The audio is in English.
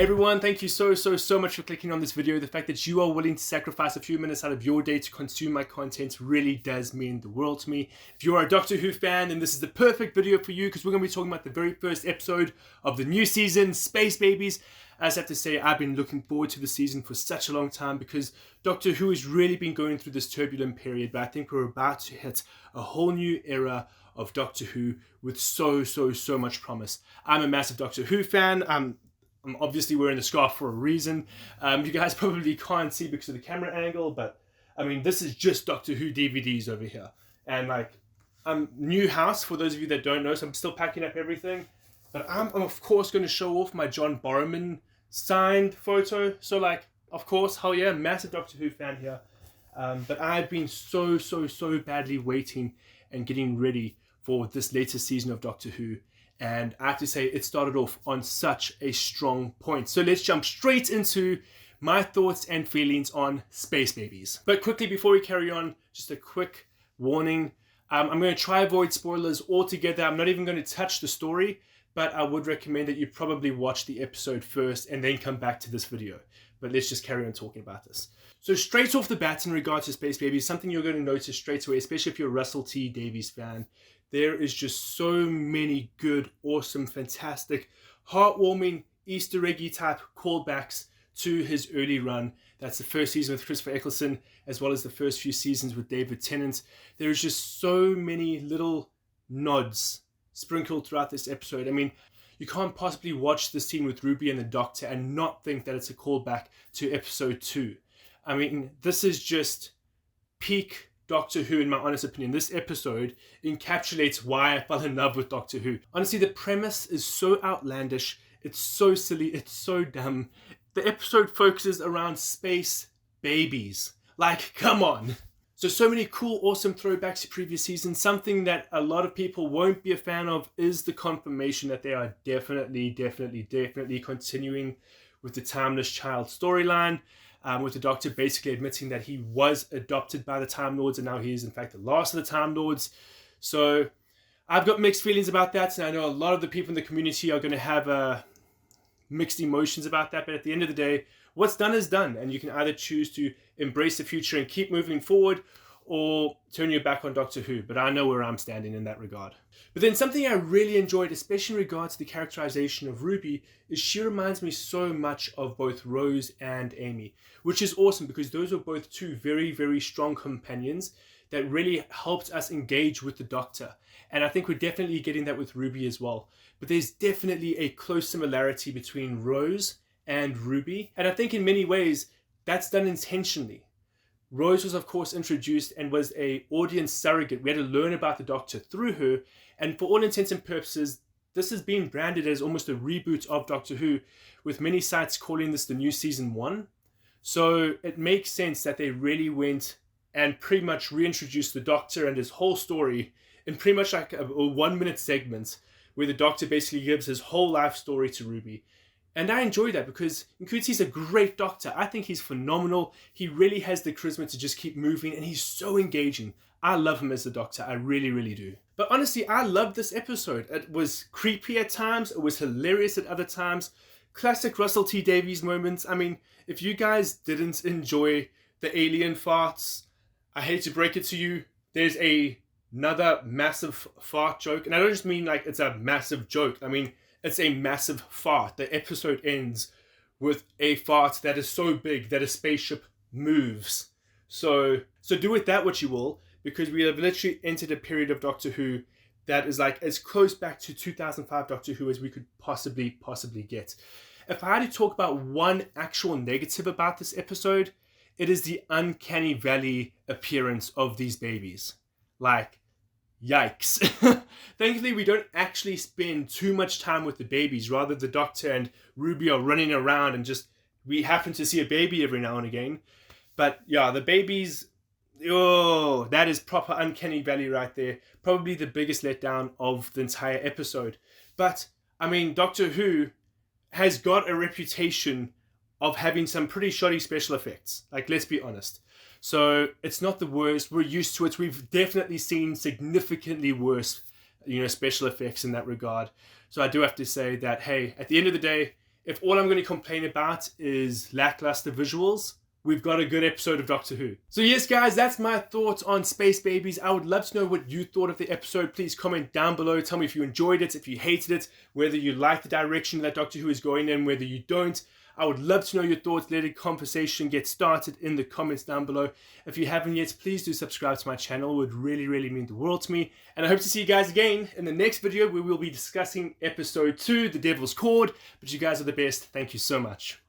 Hey everyone, thank you so much for clicking on this video. The fact that you are willing to sacrifice a few minutes out of your day to consume my content really does mean the world to me. If you are a Doctor Who fan, then this is the perfect video for you because we're going to be talking about the very first episode of the new season, Space Babies. As I have to say, I've been looking forward to the season for such a long time because Doctor Who has really been going through this turbulent period, but I think we're about to hit a whole new era of Doctor Who with so much promise. I'm a massive Doctor Who fan. I'm obviously wearing the scarf for a reason. You guys probably can't see because of the camera angle, but I mean, this is just Doctor Who DVDs over here. And like, new house for those of you that don't know, so I'm still packing up everything. But I'm of course going to show off my John Barrowman signed photo. So like, of course, hell yeah, massive Doctor Who fan here. But I've been so badly waiting and getting ready for this latest season of Doctor Who. And I have to say, it started off on such a strong point. So let's jump straight into my thoughts and feelings on Space Babies. But quickly, before we carry on, just a quick warning. I'm going to try avoid spoilers altogether. I'm not even going to touch the story, but I would recommend that you probably watch the episode first and then come back to this video. But let's just carry on talking about this. So straight off the bat, in regard to Space Babies, something you're going to notice straight away, especially if you're a Russell T Davies fan, there is just so many good, awesome, fantastic, heartwarming, Easter eggy type callbacks to his early run. That's the first season with Christopher Eccleston, as well as the first few seasons with David Tennant. There's just so many little nods sprinkled throughout this episode. I mean, you can't possibly watch the scene with Ruby and the Doctor and not think that it's a callback to episode 2. I mean, this is just peak Doctor Who, in my honest opinion. This episode encapsulates why I fell in love with Doctor Who. Honestly, the premise is so outlandish, it's so silly, it's so dumb. The episode focuses around space babies. Like, come on. So many cool, awesome throwbacks to previous seasons. Something that a lot of people won't be a fan of is the confirmation that they are definitely continuing with the Timeless Child storyline. With the Doctor basically admitting that he was adopted by the Time Lords and now he is in fact the last of the Time Lords. So I've got mixed feelings about that, and I know a lot of the people in the community are going to have mixed emotions about that, but at the end of the day, what's done is done, and you can either choose to embrace the future and keep moving forward or turn your back on Doctor Who, but I know where I'm standing in that regard. But then something I really enjoyed, especially in regards to the characterization of Ruby, is she reminds me so much of both Rose and Amy, which is awesome because those were both two very strong companions that really helped us engage with the Doctor. And I think we're definitely getting that with Ruby as well. But there's definitely a close similarity between Rose and Ruby, and I think in many ways that's done intentionally. Rose was of course introduced and was an audience surrogate. We had to learn about the Doctor through her, and for all intents and purposes, this has been branded as almost a reboot of Doctor Who, with many sites calling this the new season 1. So it makes sense that they really went and pretty much reintroduced the Doctor and his whole story in pretty much like a 1-minute segment where the Doctor basically gives his whole life story to Ruby. And I enjoy that because Ncuti's a great Doctor. I think he's phenomenal. He really has the charisma to just keep moving, and he's so engaging. I love him as the Doctor. I really do. But honestly, I loved this episode. It was creepy at times. It was hilarious at other times. Classic Russell T Davies moments. I mean, if you guys didn't enjoy the alien farts, I hate to break it to you, there's another massive fart joke. And I don't just mean like it's a massive joke. I mean, it's a massive fart. The episode ends with a fart that is so big that a spaceship moves. So do with that what you will, because we have literally entered a period of Doctor Who that is like as close back to 2005 Doctor Who as we could possibly get. If I had to talk about one actual negative about this episode, it is the uncanny valley appearance of these babies. Like, yikes. Thankfully, we don't actually spend too much time with the babies. Rather, the Doctor and Ruby are running around and just, we happen to see a baby every now and again. But yeah, the babies, oh, that is proper uncanny valley right there. Probably the biggest letdown of the entire episode. But, I mean, Doctor Who has got a reputation of having some pretty shoddy special effects. Like, let's be honest. So it's not the worst. We're used to it. We've definitely seen significantly worse, special effects in that regard. So I do have to say that, hey, at the end of the day, If all I'm going to complain about is lackluster visuals, we've got a good episode of Doctor Who. So yes guys, that's my thoughts on Space Babies. I would love to know what you thought of the episode. Please comment down below. Tell me if you enjoyed it, if you hated it, whether you like the direction that Doctor Who is going in, whether you don't. I would love to know your thoughts. Let a conversation get started in the comments down below. If you haven't yet, please do subscribe to my channel. It would really, really mean the world to me. And I hope to see you guys again in the next video where we'll be discussing episode 2, The Devil's Chord. But you guys are the best. Thank you so much.